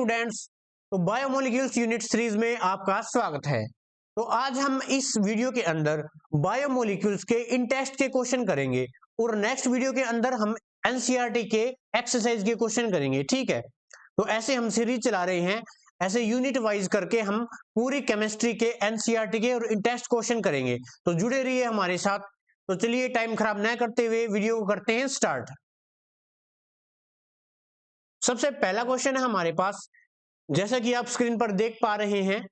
Students, तो biomolecules unit series में आपका स्वागत है। तो आज हम इस वीडियो के अंदर बायोमोलिक्यूल्स के इन टेस्ट के क्वेश्चन करेंगे और नेक्स्ट वीडियो के अंदर हम एनसीईआरटी के एक्सरसाइज के क्वेश्चन करेंगे। ठीक है, तो ऐसे हम सीरीज चला रहे हैं, ऐसे यूनिट वाइज करके हम पूरी केमिस्ट्री के एनसीईआरटी के और इन टेस्ट क्वेश्चन करेंगे। तो जुड़े रहिए हमारे साथ। तो चलिए टाइम खराब न करते हुए वीडियो को करते हैं स्टार्ट। सबसे पहला क्वेश्चन है हमारे पास, जैसा कि आप स्क्रीन पर देख पा रहे हैं,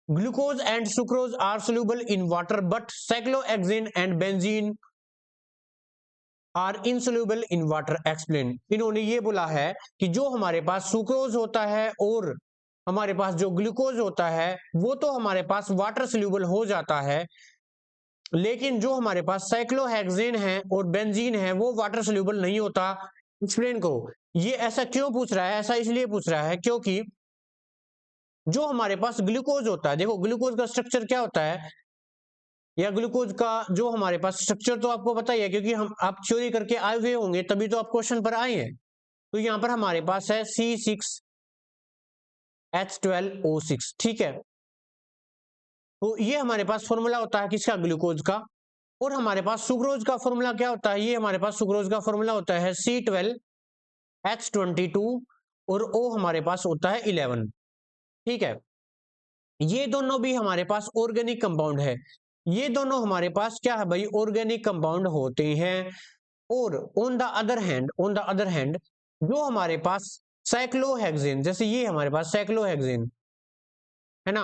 glucose and sucrose are soluble in water but cyclohexane and benzene are insoluble in water, explain. इन्होंने ये बोला है कि जो हमारे पास सुक्रोज होता है और हमारे पास जो ग्लूकोज होता है वो तो हमारे पास वाटर सोल्यूबल हो जाता है, लेकिन जो हमारे पास साइक्लोहेक्सेन है और बेंजीन है वो वाटर सोल्यूबल नहीं होता। एक्सप्लेन करो। ये ऐसा क्यों पूछ रहा है? ऐसा इसलिए पूछ रहा है क्योंकि जो हमारे पास ग्लूकोज होता है, देखो ग्लूकोज का स्ट्रक्चर क्या होता है, या ग्लूकोज का जो हमारे पास स्ट्रक्चर तो आपको पता ही है, क्योंकि हम आप चोरी करके आए हुए होंगे तभी तो आप क्वेश्चन पर आए हैं। तो यहां पर हमारे पास है C6H12O6। ठीक है, तो ये हमारे पास फॉर्मूला होता है किसका? ग्लूकोज का। और हमारे पास सुक्रोज का फॉर्मूला क्या होता है? ये हमारे पास सुक्रोज का फॉर्मूला होता है C12H22 और O हमारे पास होता है 11। ठीक है, ये दोनों भी हमारे पास ऑर्गेनिक कंपाउंड है। ये दोनों हमारे पास क्या है भाई? ऑर्गेनिक कंपाउंड होते हैं। और ऑन द अदर हैंड जो हमारे पास साइक्लोहेक्सेन, जैसे ये हमारे पास साइक्लोहेक्सेन है ना,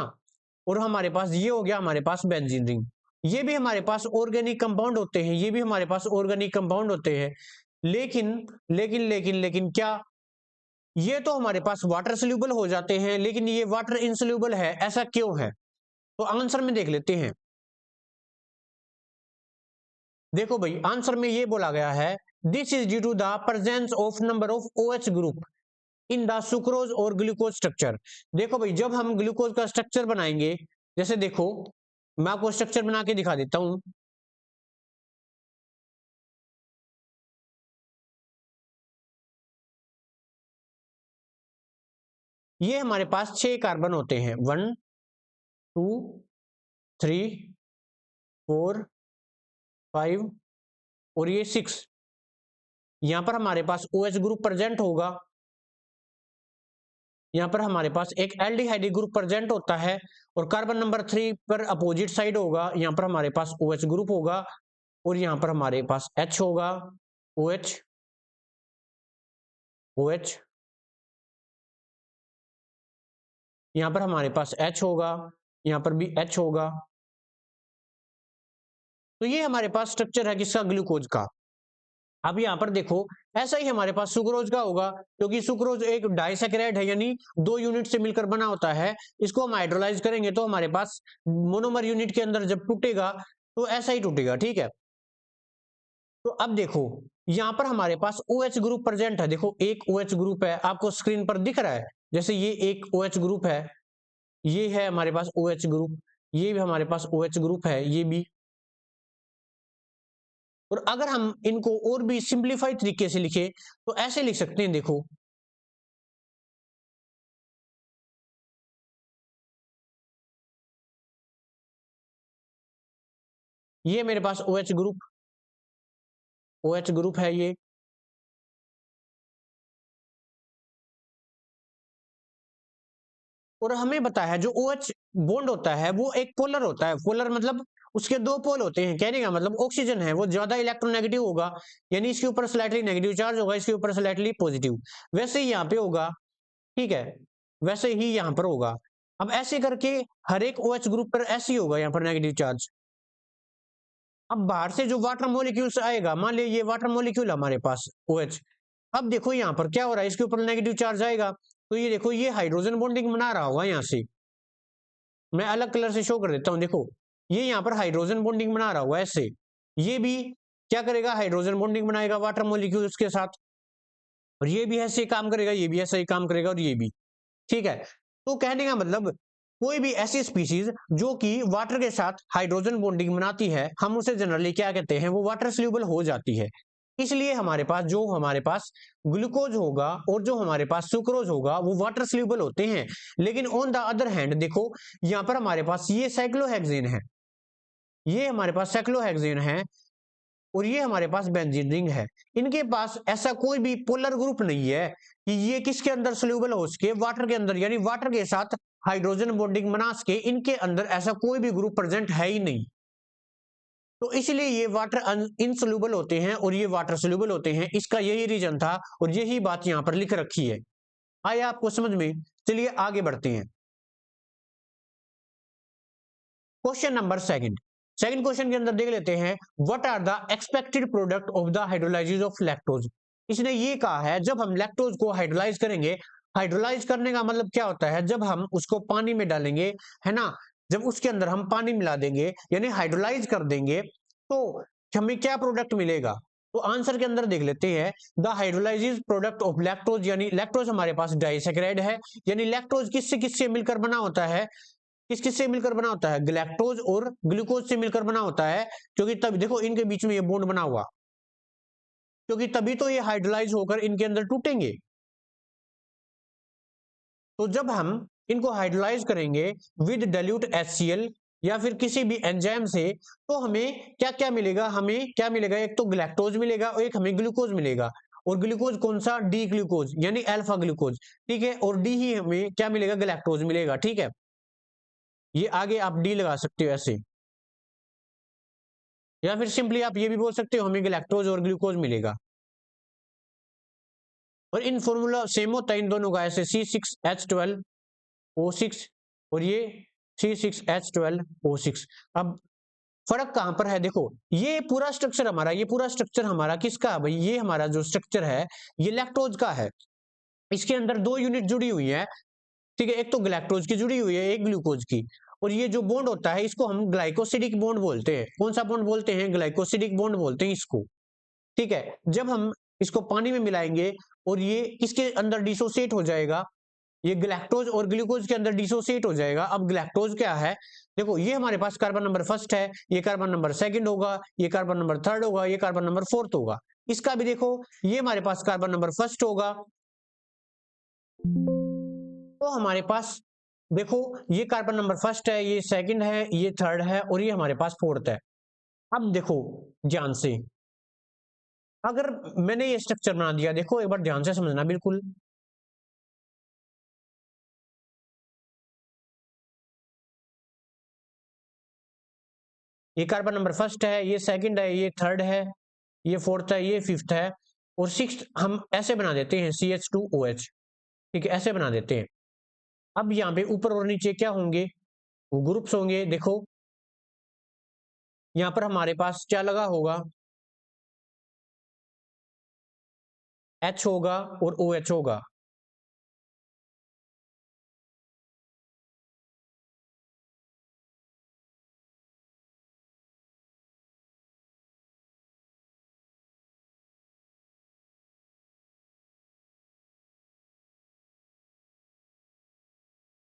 और हमारे पास ये हो गया हमारे पास बेंजीन रिंग, ये भी हमारे पास ऑर्गेनिक कंपाउंड होते हैं, ये भी हमारे पास ऑर्गेनिक कंपाउंड होते हैं। लेकिन लेकिन लेकिन लेकिन क्या ये तो हमारे पास वाटर सोल्यूबल हो जाते हैं, लेकिन ये वाटर इनसोल्यूबल है, ऐसा क्यों है? तो आंसर में देख लेते हैं। देखो भाई, आंसर में ये बोला गया है, this is due to the presence of number of OH group in the sucrose और ग्लूकोज स्ट्रक्चर। देखो भाई, जब हम ग्लूकोज का स्ट्रक्चर बनाएंगे, जैसे देखो मैं आपको स्ट्रक्चर बना के दिखा देता हूं। ये हमारे पास 6 कार्बन होते हैं, 1 2 3 4 5 और ये 6। यहां पर हमारे पास OH ग्रुप प्रेजेंट होगा, यहां पर हमारे पास एक एल्डिहाइड ग्रुप प्रेजेंट होता है, और कार्बन नंबर 3 पर अपोजिट साइड होगा, यहां पर हमारे पास OH ग्रुप होगा, और यहां पर हमारे पास H होगा, OH OH, यहां पर हमारे पास H होगा, यहां पर भी H होगा। तो ये हमारे पास स्ट्रक्चर है किसका? ग्लूकोज का। अब यहां पर देखो, ऐसा ही हमारे पास सुक्रोज का होगा, क्योंकि सुक्रोज एक डाइसैकेराइड है, यानी 2 यूनिट से मिलकर बना होता है। इसको हम हाइड्रोलाइज करेंगे तो हमारे पास मोनोमर यूनिट के अंदर जब टूटेगा तो ऐसा ही टूटेगा। ठीक है, तो अब देखो यहां पर हमारे पास OH ग्रुप प्रेजेंट है। देखो एक OH ग्रुप है, आपको स्क्रीन पर दिख रहा है, जैसे ये एक OH ग्रुप है, ये है हमारे पास OH ग्रुप, ये भी हमारे पास OH ग्रुप है, ये भी। और अगर हम इनको और भी सिंप्लीफाई तरीके से लिखे तो ऐसे लिख सकते हैं, देखो ये मेरे पास OH ग्रुप है ये, और हमें पता है जो OH बॉन्ड होता है वो एक पोलर होता है। पोलर मतलब उसके 2 पोल होते हैं, कहने का मतलब ऑक्सीजन है वो ज्यादा इलेक्ट्रोनेगेटिव होगा, यानी इसके ऊपर स्लाइटली नेगेटिव चार्ज होगा, इसके ऊपर स्लाइटली पॉजिटिव। वैसे ही यहाँ पे होगा, ठीक है, वैसे ही यहाँ पर होगा। अब ऐसे करके हर एक OH ग्रुप पर ऐसे ही होगा यहाँ पर नेगेटिव चार्ज। अब बाहर से जो वाटर मॉलिक्यूल्स आएगा, मान लीजिए ये वाटर मॉलिक्यूल हमारे पास OH, अब देखो यहाँ पर क्या हो रहा है, इसके ऊपर नेगेटिव चार्ज आएगा, तो ये देखो ये हाइड्रोजन बॉन्डिंग बना रहा होगा। यहाँ से मैं अलग कलर से शो कर देता हूँ, देखो ये यहाँ पर हाइड्रोजन बॉन्डिंग बना रहा होगा ऐसे, ये भी क्या करेगा? हाइड्रोजन बॉन्डिंग बनाएगा वाटर मॉलिक्यूल्स के साथ, और ये भी ऐसे काम करेगा, ये भी ऐसा ही काम करेगा, और ये भी। ठीक है, तो कहने का मतलब कोई भी ऐसी स्पीशीज जो कि वाटर के साथ हाइड्रोजन बॉन्डिंग बनाती है, हम उसे जनरली क्या कहते हैं? वो वाटर सोल्यूबल हो जाती है। इसलिए हमारे पास ग्लूकोज होगा और जो हमारे पास सुक्रोज होगा वो वाटर सोल्यूबल होते हैं। लेकिन ऑन द अदर हैंड देखो, यहाँ पर हमारे पास ये साइक्लोहेक्सेन है, ये हमारे पास साइक्लोहेक्सेन है और ये हमारे पास बेंजीन रिंग है। इनके पास ऐसा कोई भी पोलर ग्रुप नहीं है कि ये किसके अंदर सोल्यूबल हो सके, वाटर के अंदर, यानी वाटर के साथ हाइड्रोजन बॉन्डिंग बना सके। इनके अंदर ऐसा कोई भी ग्रुप प्रेजेंट है ही नहीं, तो इसलिए ये वाटर इनसोल्यूबल होते हैं और ये वाटर सोल्यूबल होते हैं। इसका यही रीजन था और यही बात यहाँ पर लिख रखी है। आया आपको समझ में? चलिए आगे बढ़ते हैं। क्वेश्चन नंबर सेकंड क्वेश्चन के अंदर देख लेते हैं, what are the expected product of the hydrolysis of lactose. इसने ये कहा है जब हम लैक्टोज को हाइड्रोलाइज करेंगे, हाइड्रोलाइज करने का मतलब क्या होता है, जब हम उसको पानी में डालेंगे, है ना, जब उसके अंदर हम पानी मिला देंगे यानी हाइड्रोलाइज कर देंगे, तो हमें क्या प्रोडक्ट मिलेगा। तो आंसर के अंदर देख लेते हैं, the hydrolysis product of lactose, यानी लैक्टोज हमारे पास डाइसैकेराइड है, यानी लैक्टोज किससे किससे मिलकर बना होता है, किस किस से मिलकर बना होता है, ग्लैक्टोज और ग्लूकोज से मिलकर बना होता है। क्योंकि तब देखो इनके बीच में ये बॉन्ड बना हुआ, क्योंकि तभी तो ये हाइड्रोलाइज होकर इनके अंदर टूटेंगे। तो जब हम इनको हाइड्रोलाइज करेंगे विद डाइल्यूट HCl या फिर किसी भी एंजाइम से, तो हमें क्या क्या मिलेगा, हमें क्या मिलेगा, एक तो ग्लैक्टोज मिलेगा और एक हमें ग्लूकोज मिलेगा। और ग्लूकोज कौन सा, डी ग्लूकोज यानी अल्फा ग्लूकोज, ठीक है। और डी ही हमें क्या मिलेगा, ग्लैक्टोज मिलेगा, ठीक है। ये आगे आप डी लगा सकते हो ऐसे, या फिर सिंपली आप ये भी बोल सकते हो हमें ग्लैक्टोज और ग्लूकोज मिलेगा। और इन फॉर्मूला सेम होता है इन दोनों का, ऐसे C6H12O6 और ये C6H12O6। अब फर्क कहां पर है, देखो ये पूरा स्ट्रक्चर हमारा, ये पूरा स्ट्रक्चर हमारा किसका है भाई, ये हमारा जो स्ट्रक्चर है ये लैक्टोज का है। इसके अंदर दो यूनिट जुड़ी हुई है, ठीक है, एक तो ग्लैक्टोज की जुड़ी हुई है, एक ग्लूकोज की। और ये जो बॉन्ड होता है इसको हम ग्लाइकोसिडिक बॉन्ड बोलते हैं। कौन सा बॉन्ड बोलते हैं, ग्लाइकोसिडिक बॉन्ड बोलते हैं इसको, ठीक है। जब हम इसको पानी में मिलाएंगे और ये किसके अंदर डिसोसिएट हो जाएगा, ये ग्लैक्टोज और ग्लूकोज के अंदर डिसोसिएट हो जाएगा। अब ग्लैक्टोज क्या है, देखो ये हमारे पास कार्बन नंबर फर्स्ट है, ये कार्बन नंबर सेकंड होगा, ये कार्बन नंबर थर्ड होगा, ये कार्बन नंबर फोर्थ होगा। इसका भी देखो ये हमारे पास कार्बन नंबर फर्स्ट होगा, तो हमारे पास देखो ये कार्बन नंबर फर्स्ट है, ये सेकंड है, ये थर्ड है और ये हमारे पास फोर्थ है। अब देखो ध्यान से, अगर मैंने ये स्ट्रक्चर बना दिया, देखो एक बार ध्यान से समझना बिल्कुल, ये कार्बन नंबर फर्स्ट है, ये सेकंड है, ये थर्ड है, ये फोर्थ है, ये फिफ्थ है और सिक्स्थ हम ऐसे बना देते हैं CH2OH, ठीक है, ऐसे बना देते हैं। अब यहाँ पे ऊपर और नीचे क्या होंगे, वो ग्रुप्स होंगे। देखो यहाँ पर हमारे पास क्या लगा होगा, H होगा और OH होगा।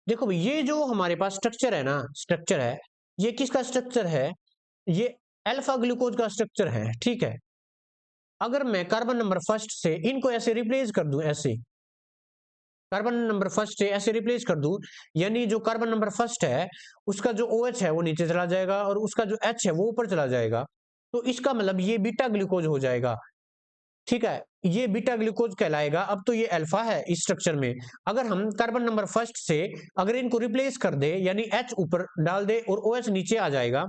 देखो भाई ये जो हमारे पास स्ट्रक्चर है ना, स्ट्रक्चर है, ये किसका स्ट्रक्चर है, ये अल्फा ग्लूकोज का स्ट्रक्चर है, ठीक है। अगर मैं कार्बन नंबर फर्स्ट से इनको ऐसे रिप्लेस कर दूं, ऐसे कार्बन नंबर फर्स्ट से ऐसे रिप्लेस कर दूं, यानी जो कार्बन नंबर फर्स्ट है उसका जो OH है वो नीचे चला जाएगा और उसका जो H है वो ऊपर चला जाएगा, तो इसका मतलब ये बीटा ग्लूकोज हो जाएगा, ठीक है। ये बीटा ग्लूकोज कहलाएगा। अब तो ये अल्फा है इस स्ट्रक्चर में। अगर हम कार्बन नंबर फर्स्ट से अगर इनको रिप्लेस कर दे, यानी H ऊपर डाल दे और OH नीचे आ जाएगा,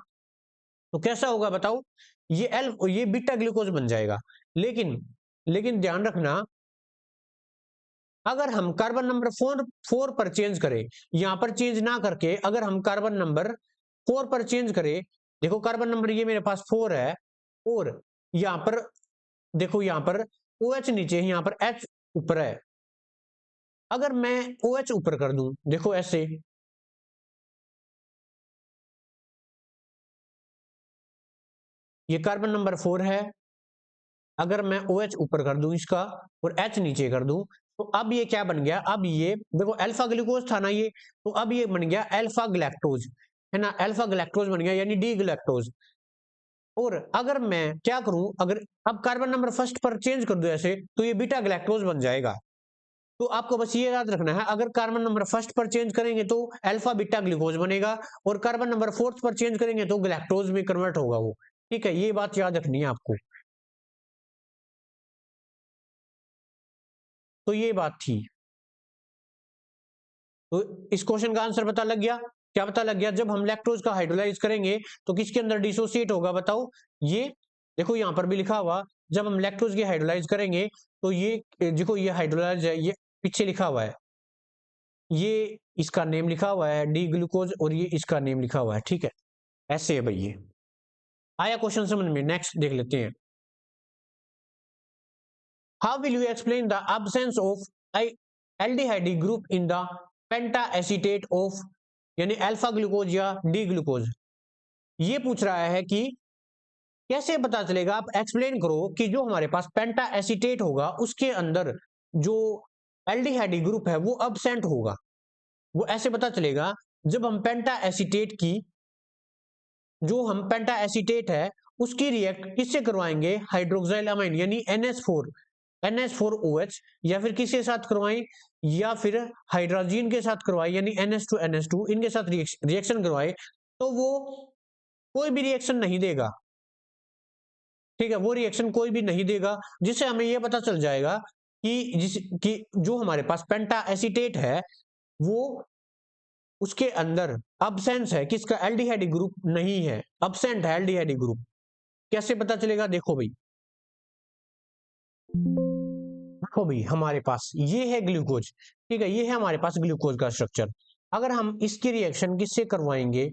तो कैसा होगा बताओ, ये बीटा ग्लूकोज बन जाएगा। लेकिन लेकिन ध्यान रखना, अगर हम कार्बन नंबर फोर पर चेंज करें, यहां पर चेंज ना करके अगर हम कार्बन नंबर 4 पर चेंज करें, देखो कार्बन नंबर ये मेरे पास 4 है और यहां पर देखो यहां पर OH नीचे है, यहां पर H ऊपर है। अगर मैं OH ऊपर कर दूं, देखो ऐसे, ये कार्बन नंबर 4 है, अगर मैं OH ऊपर कर दूं इसका और H नीचे कर दूं, तो अब ये क्या बन गया, अब ये देखो अल्फा ग्लूकोज था ना ये, तो अब ये बन गया अल्फा ग्लैक्टोज, है ना, अल्फा ग्लैक्टोज बन गया यानी डी ग्लैक्टोज। और अगर मैं क्या करूं, अगर अब कार्बन नंबर फर्स्ट पर चेंज कर दूं ऐसे, तो ये बीटा ग्लैक्टोज बन जाएगा। तो आपको बस ये याद रखना है, अगर कार्बन नंबर फर्स्ट पर चेंज करेंगे तो अल्फा बीटा ग्लूकोज बनेगा, और कार्बन नंबर फोर्थ पर चेंज करेंगे तो ग्लैक्टोज में कन्वर्ट होगा वो। ठीक है, ये बात याद रखनी है आपको। तो ये बात थी। तो इस क्वेश्चन का आंसर पता लग गया। क्या पता लग गया? जब हम लैक्टोज का हाइड्रोलाइज करेंगे तो किसके अंदर डिसोसिएट होगा बताओ? ये देखो यहां पर भी लिखा हुआ, जब हम लैक्टोज की हाइड्रोलाइज करेंगे तो ये देखो, ये हाइड्रोलाइज है, ये पीछे लिखा हुआ है, ये इसका नेम लिखा हुआ है डी ग्लूकोज, और ये इसका नेम लिखा हुआ है। ठीक है, ऐसे है भाई। ये आया क्वेश्चन समझ में? नेक्स्ट देख लेते हैं। How will you explain the absence of aldehyde group in the penta acetate of, यानी अल्फा ग्लूकोज या डी ग्लूकोज? ये पूछ रहा है कि कैसे पता चलेगा, आप एक्सप्लेन करो कि जो हमारे पास पेंटा एसीटेट होगा उसके अंदर जो एल्डिहाइड ग्रुप है वो अब्सेंट होगा। वो ऐसे पता चलेगा, जब हम पेंटा एसीटेट की, जो हम पेंटा एसीटेट है उसकी रिएक्ट किससे करवाएंगे? हाइड्रोक्साइल अमाइन यानी NH4OH, या फिर किसके साथ करवाएं? या फिर हाइड्रोजन के साथ करवाएं, यानी NH2NH2, इनके साथ रिएक्शन करवाएं, तो वो कोई भी रिएक्शन नहीं देगा। ठीक है, वो रिएक्शन कोई भी नहीं देगा, जिससे हमें यह पता चल जाएगा कि जो हमारे पास पेंटा एसीटेट है वो, उसके अंदर अब्सेंस है किसका? एल्डिहाइड ग्रुप नहीं है, अब्सेंट है एल्डिहाइड ग्रुप। कैसे पता चलेगा? देखो भाई, देखो भाई, हमारे पास ये है ग्लूकोज। ठीक है, ये है हमारे पास ग्लूकोज का स्ट्रक्चर। अगर हम इसकी रिएक्शन किससे करवाएंगे?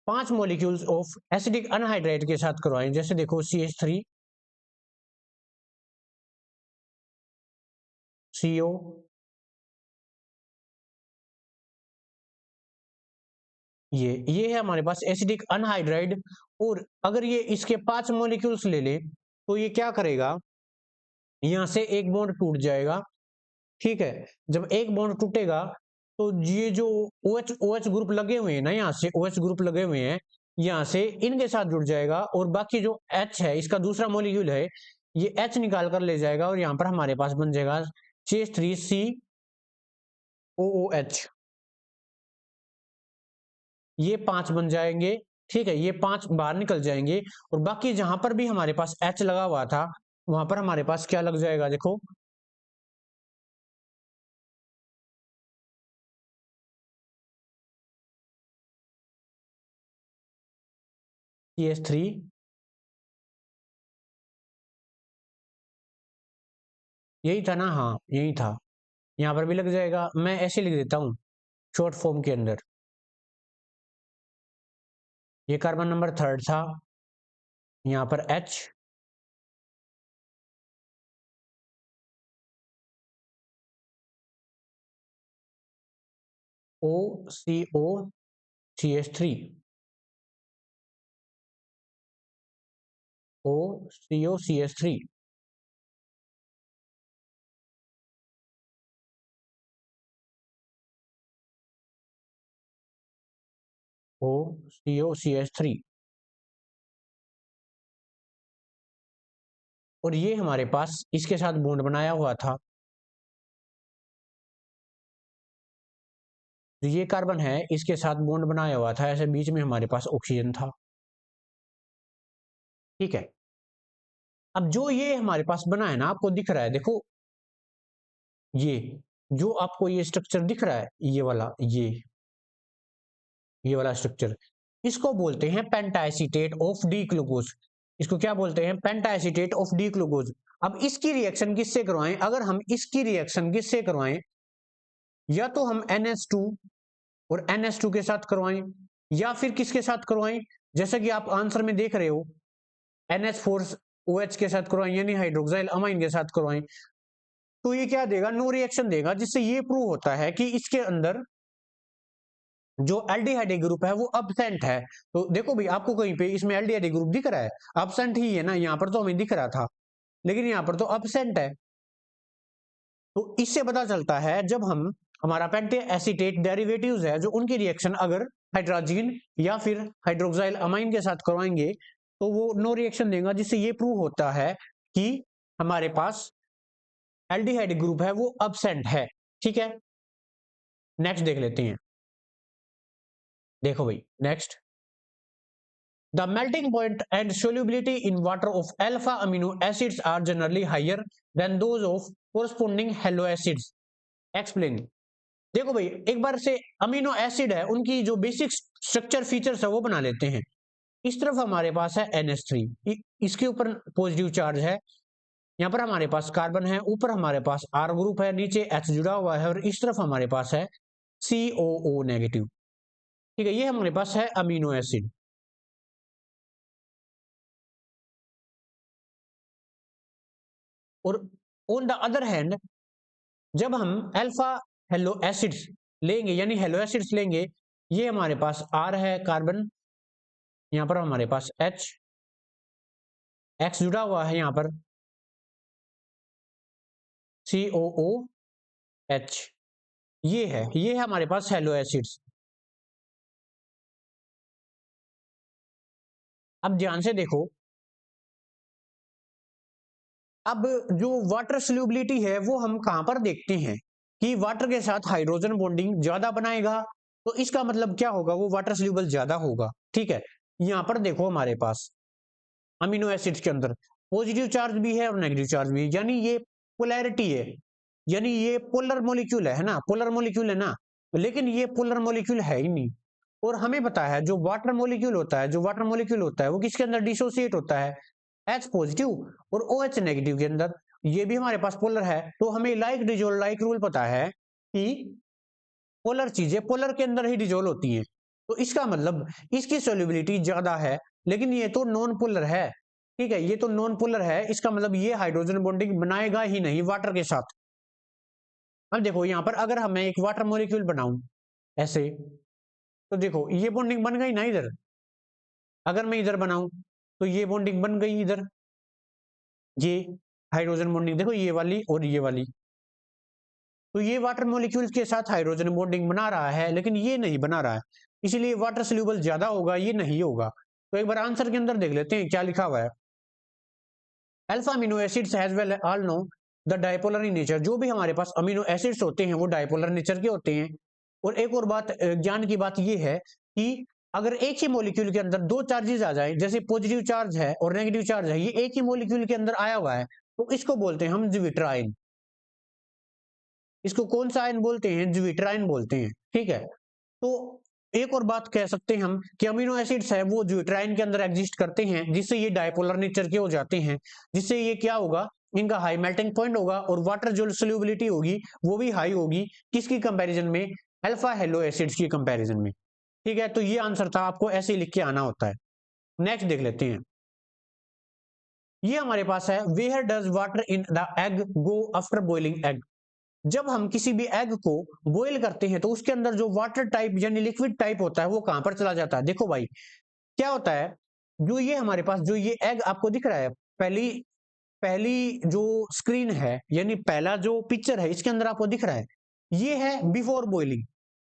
5 मॉलिक्यूल्स ऑफ एसिडिक अनहाइड्राइड के साथ करवाएं, जैसे देखो CH3 CO, ये है हमारे पास एसिडिक अनहाइड्राइड। और अगर ये इसके 5 मॉलिक्यूल्स ले ले तो ये क्या करेगा? यहां से एक बॉन्ड टूट जाएगा। ठीक है, जब एक बॉन्ड टूटेगा तो ये जो OH ग्रुप लगे हुए हैं ना, यहाँ से OH ग्रुप लगे हुए हैं, यहाँ से इनके साथ जुड़ जाएगा, और बाकी जो H है, इसका दूसरा मॉलिक्यूल है, ये H निकाल कर ले जाएगा, और यहाँ पर हमारे पास बन जाएगा CH3COOH। ये 5 बन जाएंगे। ठीक है, ये 5 बाहर निकल जाएंगे, और बाकी जहां पर भी हमारे पास H लगा हुआ था वहां पर हमारे पास क्या लग जाएगा? देखो, CH3, यही था ना? हाँ, यही था। यहाँ पर भी लग जाएगा, मैं ऐसे लिख देता हूँ शॉर्ट फॉर्म के अंदर। ये कार्बन नंबर थर्ड था, यहाँ पर H, OCO CH3, OCO CH3, OCO CH3, और ये हमारे पास इसके साथ बॉन्ड बनाया हुआ था। तो ये कार्बन है, इसके साथ बॉन्ड बनाया हुआ था, ऐसे बीच में हमारे पास ऑक्सीजन था। ठीक है, अब जो ये हमारे पास बना है ना, आपको दिख रहा है, देखो ये जो आपको ये स्ट्रक्चर दिख रहा है, ये वाला, ये वाला स्ट्रक्चर, इसको बोलते हैं पेंटाएसीटेट ऑफ डी ग्लूकोज। इसको क्या बोलते हैं? पेंटाएसीटेट ऑफ डी ग्लूकोज। अब इसकी रिएक्शन किससे करवाएं? अगर हम इसकी रिएक्शन किससे करवाएं, या तो हम NH2 और NH2 के साथ करवाएं, या फिर किसके साथ करवाएं? जैसा कि आप आंसर में देख रहे हो, NH4OH के साथ करवाएं, यानी हाइड्रोक्साइल अमाइन के साथ करवाएं। तो ये क्या देगा? नो रिएक्शन देगा, जिससे ये प्रूव होता है कि इसके अंदर जो एल्डिहाइड ग्रुप है वो अब्सेंट है। तो देखो भाई, आपको कहीं पे इसमें एल्डिहाइड ग्रुप दिख रहा है? अब्सेंट ही है ना, यहाँ पर तो हमें दिख रहा था, लेकिन यहाँ पर तो अब्सेंट है। तो इससे पता चलता है, जब हम हमारा पेंटे एसीटेट डेरिवेटिव्स है जो, उनकी रिएक्शन अगर हाइड्रोजन या फिर हाइड्रोक्साइल अमाइन के साथ करवाएंगे तो वो नो रिएक्शन देगा, जिससे ये प्रूव होता है कि हमारे पास एल्डिहाइड ग्रुप है वो अब्सेंट है। ठीक है, नेक्स्ट देख लेते हैं। देखो भाई next, the melting point and solubility in water of alpha amino acids are generally higher than those of corresponding halo acids, explain. देखो भाई एक बार से अमीनो एसिड है उनकी जो बेसिक स्ट्रक्चर फीचर्स है वो बना लेते हैं। इस तरफ हमारे पास है NH3, इसके ऊपर पॉजिटिव चार्ज है, यहाँ पर हमारे पास कार्बन है, ऊपर हमारे पास R ग्रुप है, नीचे H जुड़ा हुआ है, और इस तरफ हमारे पास है COO नेगेटिव। ठीक है, ये हमारे पास है अमीनो एसिड। और ऑन द अदर हैंड जब हम अल्फा हेलो एसिड्स लेंगे, यानी हेलो एसिड्स लेंगे, ये हमारे पास R है कार्बन, यहाँ पर हमारे पास X जुड़ा हुआ है, यहाँ पर COOH, ये है हमारे पास हेलो एसिड्स। अब ध्यान से देखो, अब जो वाटर सोल्यूबिलिटी है वो हम कहां पर देखते हैं कि वाटर के साथ हाइड्रोजन बॉन्डिंग ज्यादा बनाएगा, तो इसका मतलब क्या होगा, वो वाटर सोल्यूबल ज्यादा होगा। ठीक है, यहां पर देखो हमारे पास अमीनो एसिड्स के अंदर पॉजिटिव चार्ज भी है और नेगेटिव चार्ज भी है, यानी ये पोलैरिटी है, यानी ये पोलर मॉलिक्यूल है ना, पोलर मॉलिक्यूल है ना, लेकिन ये पोलर मॉलिक्यूल है ही नहीं। और हमें पता है जो वाटर मॉलिक्यूल होता है, जो वाटर मॉलिक्यूल होता है वो किसके अंदर डिसोसिएट होता है, H पॉजिटिव और OH नेगेटिव के अंदर। ये भी हमारे पास पोलर है, तो हमें लाइक डिजोल्व लाइक रूल पता है कि पोलर चीजें पोलर के अंदर ही डिजोल्व होती हैं, तो इसका मतलब इसकी सोल्यूबिलिटी ज्यादा है, लेकिन ये तो नॉन पोलर है। ठीक है, ये तो नॉन पोलर है, इसका मतलब ये हाइड्रोजन बॉन्डिंग बनाएगा ही नहीं वाटर के साथ। अब देखो यहाँ पर अगर हमें एक वाटर मॉलिक्यूल बनाऊं ऐसे, तो देखो ये बॉन्डिंग बन गई ना इधर, अगर मैं इधर बनाऊं तो ये बॉन्डिंग बन गई इधर, ये हाइड्रोजन बॉन्डिंग देखो ये वाली और ये वाली, तो ये वाटर मॉलिक्यूल्स के साथ हाइड्रोजन बॉन्डिंग बना रहा है, लेकिन ये नहीं बना रहा है, इसलिए वाटर सोल्यूबल ज्यादा होगा, ये नहीं होगा। तो एक बार आंसर के अंदर देख लेते हैं क्या लिखा हुआ है। Alpha amino acids has well all know the dipolar in nature, जो भी हमारे पास अमीनो एसिड्स होते हैं वो डाइपोलर नेचर के होते हैं। और एक और बात ज्ञान की बात ये है कि अगर एक ही मॉलिक्यूल के अंदर दो चार्जेस आ जाए, जैसे पॉजिटिव चार्ज है और नेगेटिव चार्ज है, ये एक ही मॉलिक्यूल के अंदर आया हुआ है, तो इसको बोलते हैं हम ज्विटर आयन। इसको कौन सा आयन बोलते हैं, ज्विटर आयन बोलते हैं। ठीक है, तो एक और बात कह सकते हैं हम कि अमीनो एसिड्स है वो ज्विटर आयन के अंदर एग्जिस्ट करते हैं, जिससे ये डाइपोलर नेचर के हो जाते हैं, जिससे ये क्या होगा, इनका हाई मेल्टिंग पॉइंट होगा और वाटर जो सोल्यूबिलिटी होगी वो भी हाई होगी, किसकी कंपैरिजन में, अल्फा हेलो एसिड्स की कंपैरिजन में। ठीक है, तो ये आंसर था, आपको ऐसे ही लिख के आना होता है। नेक्स्ट देख लेते हैं, ये हमारे पास है, where does water in the egg go after boiling egg. जब हम किसी भी एग को बॉईल करते हैं तो उसके अंदर जो वाटर टाइप यानी लिक्विड टाइप होता है वो कहां पर चला जाता है। देखो भाई क्या होता है, जो ये हमारे पास जो ये एग आपको दिख रहा है, पहली पहली जो स्क्रीन है यानी पहला जो पिक्चर है इसके अंदर आपको दिख रहा है, ये है बिफोर बॉइलिंग,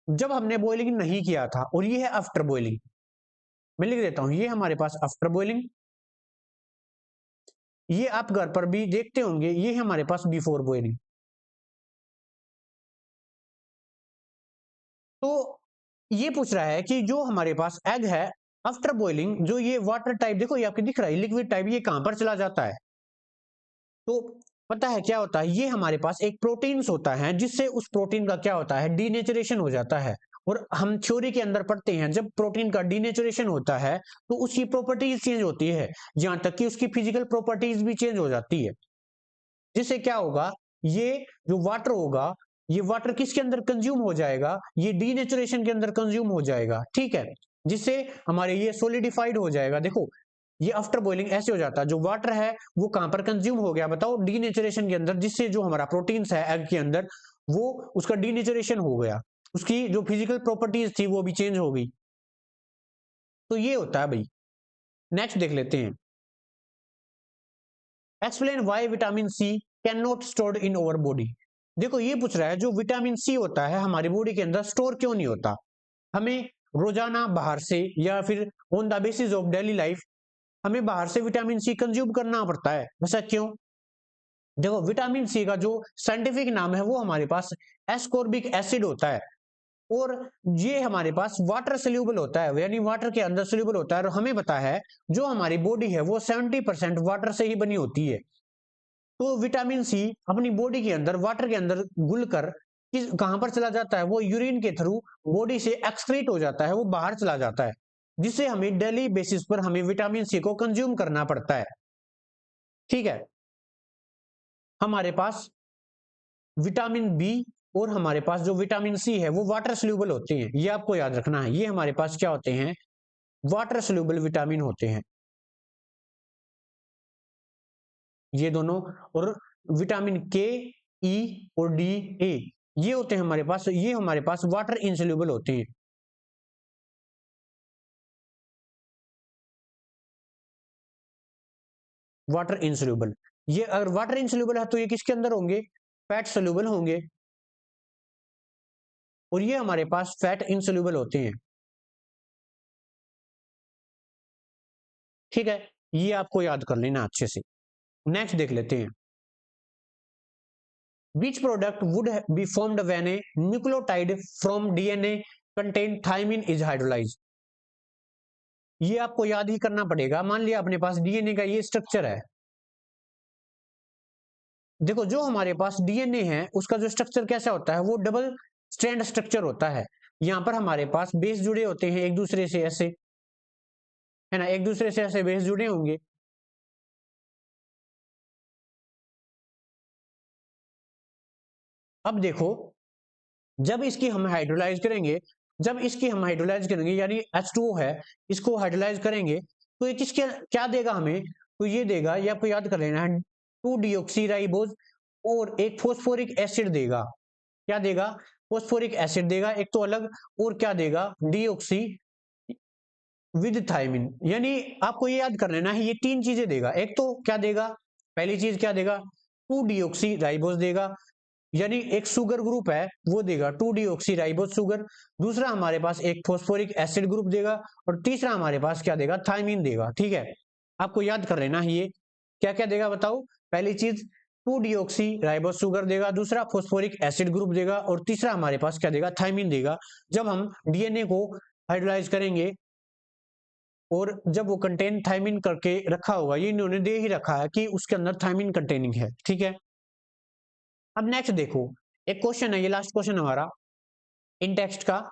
जब हमने बॉइलिंग नहीं किया था, और ये है आफ्टर बॉइलिंग। मैं लिख देता हूं, ये हमारे पास आफ्टर बॉइलिंग, ये आप घर पर भी देखते होंगे, ये है हमारे पास बिफोर बॉइलिंग। तो ये पूछ रहा है कि जो हमारे पास एग है आफ्टर बॉइलिंग, जो ये वाटर टाइप देखो ये आपको दिख रहा है लिक्विड टाइप, ये कहां पर चला जाता है। तो पता है क्या होता है, ये हमारे पास एक प्रोटीन्स होता है, जिससे उस प्रोटीन का क्या होता है, डीनेचुरेशन हो जाता है। और हम थ्योरी के अंदर पढ़ते हैं जब प्रोटीन का डीनेचुरेशन होता है तो उसकी प्रॉपर्टीज चेंज होती है, यहां तक कि उसकी फिजिकल प्रॉपर्टीज भी चेंज हो जाती है। जिससे क्या होगा, ये जो वाटर होगा, ये वाटर किसके अंदर कंज्यूम हो जाएगा, ये डीनेचुरेशन के अंदर कंज्यूम हो जाएगा। ठीक है, जिससे हमारे ये सोलिडिफाइड हो जाएगा। देखो ये आफ्टर बॉइलिंग ऐसे हो जाता है, जो वाटर है वो कहां पर कंज्यूम हो गया बताओ, डीनेचुरेशन के अंदर, जिससे जो हमारा प्रोटीन्स है एग के अंदर वो उसका डीनेचुरेशन हो गया, उसकी जो फिजिकल प्रॉपर्टीज थी वो भी चेंज हो गई। तो ये होता है भाई। नेक्स्ट देख लेते हैं, explain why vitamin C can not stored in our body. देखो ये पूछ रहा है जो विटामिन सी होता है हमारी बॉडी के अंदर स्टोर क्यों नहीं होता। हमें रोजाना बाहर से या फिर on the basis of daily life हमें बाहर से विटामिन सी कंज्यूम करना पड़ता है। वैसा क्यों? देखो, विटामिन सी का जो साइंटिफिक नाम है वो हमारे पास एस्कॉर्बिक एसिड होता है, और ये हमारे पास वाटर सोल्यूबल होता है, यानी वाटर के अंदर सोल्यूबल होता है। और हमें पता है जो हमारी बॉडी है वो 70% वाटर से ही बनी होती है। तो विटामिन सी अपनी बॉडी के अंदर वाटर के अंदर घुल कर कहां पर चला जाता है? वो यूरिन के थ्रू बॉडी से एक्सक्रीट हो जाता है, वो बाहर चला जाता है, जिससे हमें डेली बेसिस पर हमें विटामिन सी को कंज्यूम करना पड़ता है। ठीक है, हमारे पास विटामिन बी और हमारे पास जो विटामिन सी है वो वाटर सोल्यूबल होते हैं, ये आपको याद रखना है। ये हमारे पास क्या होते हैं? वाटर सोल्यूबल विटामिन होते हैं, ये दोनों। और विटामिन के, ई और डी, ए, ये होते हैं हमारे पास, ये हमारे पास वाटर इनसोल्यूबल होते हैं। वाटर इनसोल्यूबल, ये अगर वाटर इनसोल्यूबल है तो ये किसके अंदर होंगे? फैट सोल्यूबल होंगे, और ये हमारे पास फैट इनसोल्यूबल होते हैं। ठीक है, ये आपको याद कर लेना अच्छे से। नेक्स्ट देख लेते हैं, which product would be formed when a nucleotide from DNA contain thymine is hydrolyzed? ये आपको याद ही करना पड़ेगा। मान लिया अपने पास डीएनए का ये स्ट्रक्चर है। देखो, जो हमारे पास डीएनए है उसका जो स्ट्रक्चर कैसा होता है? वो डबल स्ट्रैंड स्ट्रक्चर होता है। यहाँ पर हमारे पास बेस जुड़े होते हैं एक दूसरे से, ऐसे है ना, एक दूसरे से ऐसे बेस जुड़े होंगे। अब देखो, जब इसकी हम हाइड्रोलाइज करेंगे, यानी H2O है, इसको हाइड्रोलाइज करेंगे तो ये किसके क्या देगा हमें? तो ये देगा, ये आपको याद कर लेना है, 2 डीऑक्सी राइबोज और एक फोस्फोरिक एसिड देगा। क्या देगा? फोस्फोरिक एसिड देगा एक तो अलग, और क्या देगा? Deoxy with thymine. यानी आपको ये याद कर लेना है, ये तीन चीजें देगा। एक तो क्या देगा? पहली चीज क्या देगा? 2 डीऑक्सी राइबोज देगा, यानी एक शुगर ग्रुप है वो देगा 2 डीऑक्सी राइबोज शुगर। दूसरा हमारे पास एक फोस्फोरिक एसिड ग्रुप देगा, और तीसरा हमारे पास क्या देगा? थाइमिन देगा। ठीक है, आपको याद कर लेना है ये क्या क्या देगा, बताओ। पहली चीज 2 डीऑक्सी राइबोज शुगर देगा, दूसरा फोस्फोरिक एसिड ग्रुप देगा, और तीसरा हमारे पास क्या देगा? थाइमिन देगा। जब हम डीएनए को हाइड्रोलाइज करेंगे और जब वो कंटेन थाइमिन करके रखा होगा, ये इन्होंने दे ही रखा है कि उसके अंदर थाइमिन कंटेनिंग है। ठीक है, अब नेक्स्ट देखो, एक क्वेश्चन है, ये लास्ट क्वेश्चन हमारा इन टेक्स्ट का।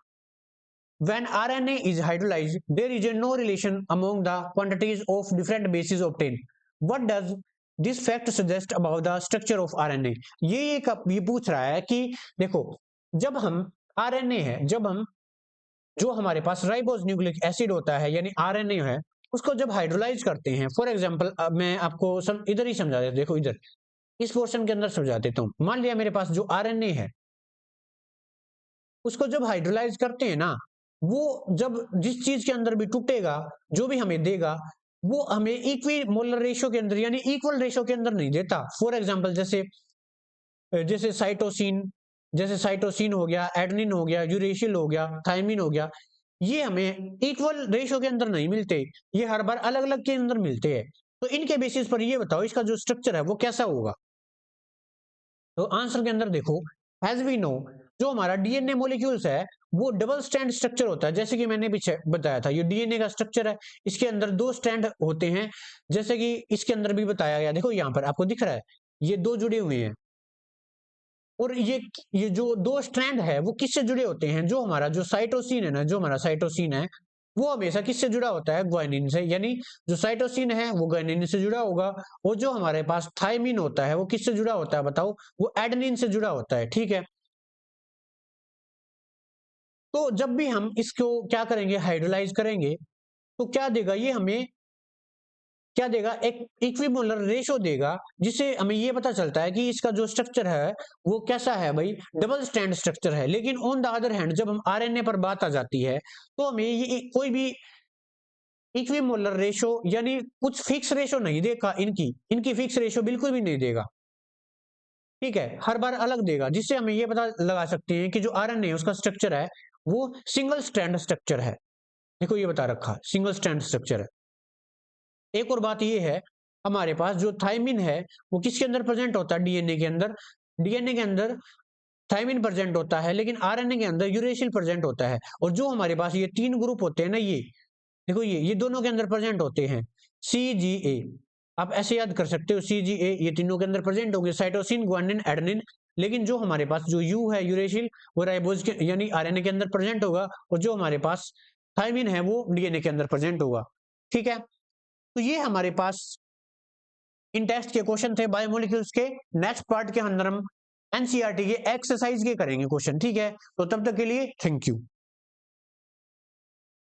When RNA is hydrolyzed, there is a no relation among the quantities of different bases obtained. What does this fact suggest about the structure of RNA? ये पूछ रहा है कि देखो, जब हम RNA है, जब हम जो हमारे पास राइबोज न्यूक्लिक एसिड होता है यानी आरएनए है, उसको जब हाइड्रोलाइज करते हैं, फॉर एग्जांपल मैं आपको इधर ही समझा देता, देखो इधर इस पोर्शन के अंदर समझा देता हूं। मान लिया मेरे पास जो आरएनए है, उसको जब हाइड्रोलाइज करते हैं ना, वो जब जिस चीज के अंदर भी टूटेगा, जो भी हमें देगा, वो हमें इक्वी मोलर रेशियो के अंदर यानी इक्वल रेशियो के अंदर नहीं देता। फॉर एग्जाम्पल जैसे जैसे साइटोसिन जैसे साइटोसिन हो गया, एडनिन हो गया, यूरेशिल हो गया, थाइमिन हो गया, ये हमें इक्वल रेशियो के अंदर नहीं मिलते, ये हर बार अलग अलग के अंदर मिलते हैं। तो इनके बेसिस पर ये बताओ इसका जो स्ट्रक्चर है वो कैसा होगा? तो आंसर के अंदर देखो, एज वी नो, जो हमारा डीएनए मॉलिक्यूल्स है वो डबल स्ट्रैंड स्ट्रक्चर होता है, जैसे कि मैंने पीछे बताया था। ये डीएनए का स्ट्रक्चर है, इसके अंदर 2 स्ट्रैंड होते हैं, जैसे कि इसके अंदर भी बताया गया। देखो यहाँ पर आपको दिख रहा है, ये दो जुड़े हुए हैं, और ये जो 2 स्ट्रैंड है वो किससे जुड़े होते हैं? जो हमारा जो साइटोसिन है ना, जो हमारा साइटोसिन है वो हमेशा किससे जुड़ा होता है? ग्वानिन से। यानी जो साइटोसिन है वो ग्वानिन से जुड़ा होगा, और जो हमारे पास थाइमिन होता है वो किससे जुड़ा होता है? बताओ, वो एडेनिन से जुड़ा होता है। ठीक है, तो जब भी हम इसको क्या करेंगे? हाइड्रोलाइज करेंगे, तो क्या देगा ये हमें? क्या देगा? एक इक्विमोलर रेशो देगा, जिससे हमें ये पता चलता है कि इसका जो स्ट्रक्चर है वो कैसा है भाई? डबल स्टैंड स्ट्रक्चर है। लेकिन ऑन द अदर हैंड जब हम आरएनए पर बात आ जाती है, तो हमें ये कोई भी इक्विमोलर रेशो यानी कुछ फिक्स रेशो नहीं देगा, इनकी इनकी फिक्स रेशो बिल्कुल भी नहीं देगा। ठीक है, हर बार अलग देगा, जिससे हमें ये पता लगा सकते हैं कि जो आरएनए है उसका स्ट्रक्चर है वो सिंगल स्ट्रैंड स्ट्रक्चर है। देखो ये बता रखा, सिंगल स्ट्रैंड स्ट्रक्चर है। एक और बात ये है, हमारे पास जो थायमिन है वो किसके अंदर प्रेजेंट होता है, डीएनए के अंदर। डीएनए के अंदर थायमिन प्रेजेंट होता है, लेकिन आरएनए के अंदर यूरेसिल प्रेजेंट होता है। और जो हमारे पास ये 3 ग्रुप होते हैं ना, ये देखो, ये दोनों के अंदर प्रेजेंट होते हैं, CGA। आप ऐसे याद कर सकते हो, CGA ये तीनों के अंदर प्रेजेंट होंगे, साइटोसिन, ग्वानिन, एडेनिन। लेकिन जो हमारे पास जो यू है, यूरेसिल, वो राइबोज के यानी आरएनए के अंदर प्रेजेंट होगा, और जो हमारे पास थायमिन है वो डीएनए के अंदर प्रेजेंट होगा। ठीक है, तो ये हमारे पास इन टेस्ट के क्वेश्चन थे बायोमोलिक्यूल्स के। नेक्स्ट पार्ट के अंदर हम एनसीईआरटी के एक्सरसाइज के करेंगे क्वेश्चन। ठीक है, तो तब तक के लिए थैंक यू।